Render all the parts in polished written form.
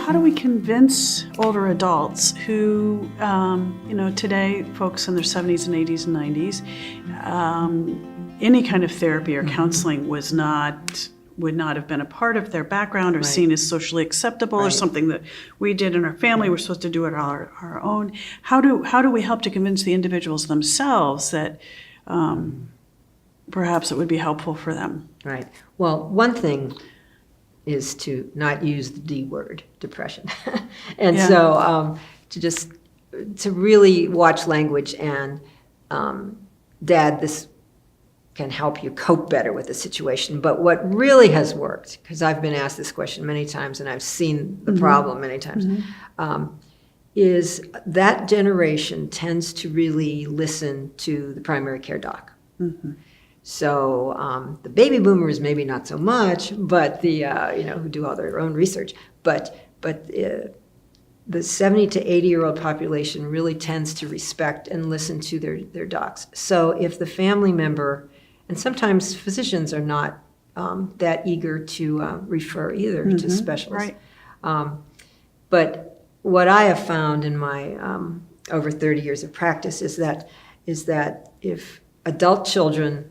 how do we convince older adults who, today, folks in their 70s and 80s and 90s, any kind of therapy or counseling would not have been a part of their background or seen as socially acceptable or something that we did in our family. We're supposed to do it on our own. How do we help to convince the individuals themselves that perhaps it would be helpful for them? Right. Well, one thing is to not use the D word, depression. And so to really watch language and Dad, this can help you cope better with the situation. But what really has worked, because I've been asked this question many times and I've seen the problem many times, is that generation tends to really listen to the primary care doc. So the baby boomers maybe not so much, but the who do all their own research. But the 70 to 80-year-old population really tends to respect and listen to their docs. So if the family member, and sometimes physicians are not that eager to refer either to specialists. But what I have found in my over 30 years of practice is that if adult children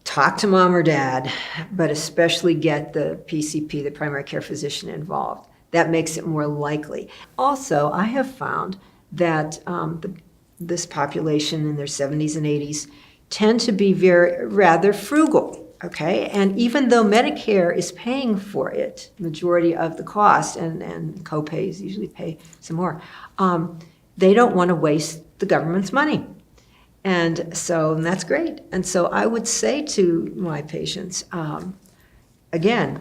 talk to mom or dad, but especially get the PCP, the primary care physician, involved, that makes it more likely. Also, I have found that this population in their 70s and 80s tend to be rather frugal, okay? And even though Medicare is paying for it, majority of the cost, and co-pays usually pay some more, they don't want to waste the government's money. And that's great. And so I would say to my patients, again,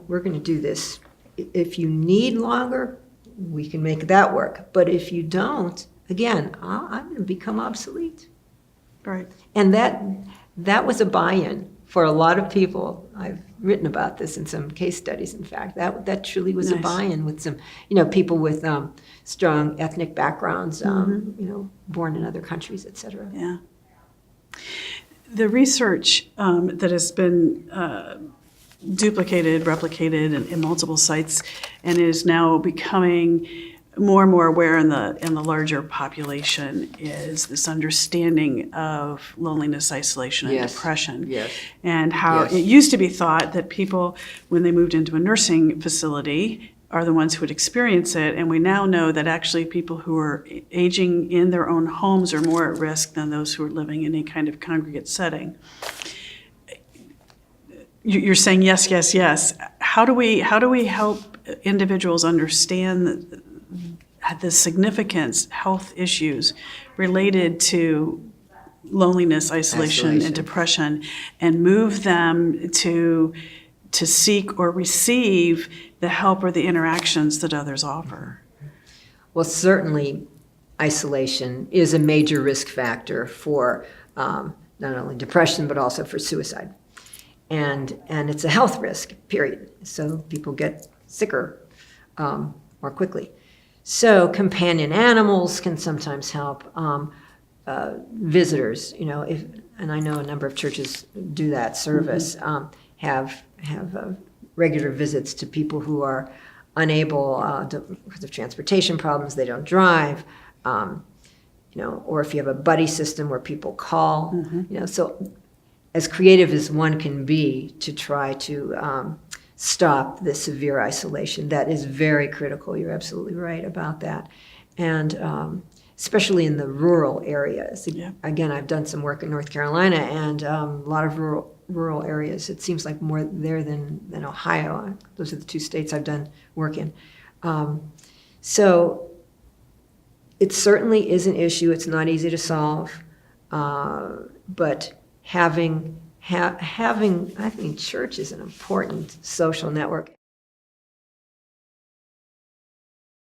we're going to do this. If you need longer, we can make that work. But if you don't, again, I'm going to become obsolete. Right. And that was a buy-in for a lot of people. I've written about this in some case studies, in fact. That truly was a buy-in with some, people with strong ethnic backgrounds, born in other countries, et cetera. Yeah. The research that has been duplicated, replicated in multiple sites, and is now becoming more and more aware in the larger population is this understanding of loneliness, isolation, and depression. Yes. And how it used to be thought that people, when they moved into a nursing facility, are the ones who would experience it. And we now know that actually people who are aging in their own homes are more at risk than those who are living in any kind of congregate setting. You're saying yes, yes, yes. How do we help individuals understand the significance, health issues related to loneliness, isolation, and depression, and move them to seek or receive the help or the interactions that others offer? Well, certainly isolation is a major risk factor for not only depression, but also for suicide. And it's a health risk, period. So people get sicker more quickly. So companion animals can sometimes help. Visitors, and I know a number of churches do that service, have regular visits to people who are unable because of transportation problems. They don't drive, or if you have a buddy system where people call, So as creative as one can be to try to stop the severe isolation, that is very critical. You're absolutely right about that. And especially in the rural areas. Again, I've done some work in North Carolina, and a lot of rural areas. It seems like more there than Ohio. Those are the two states I've done work in. So it certainly is an issue. It's not easy to solve, but having I think church is an important social network.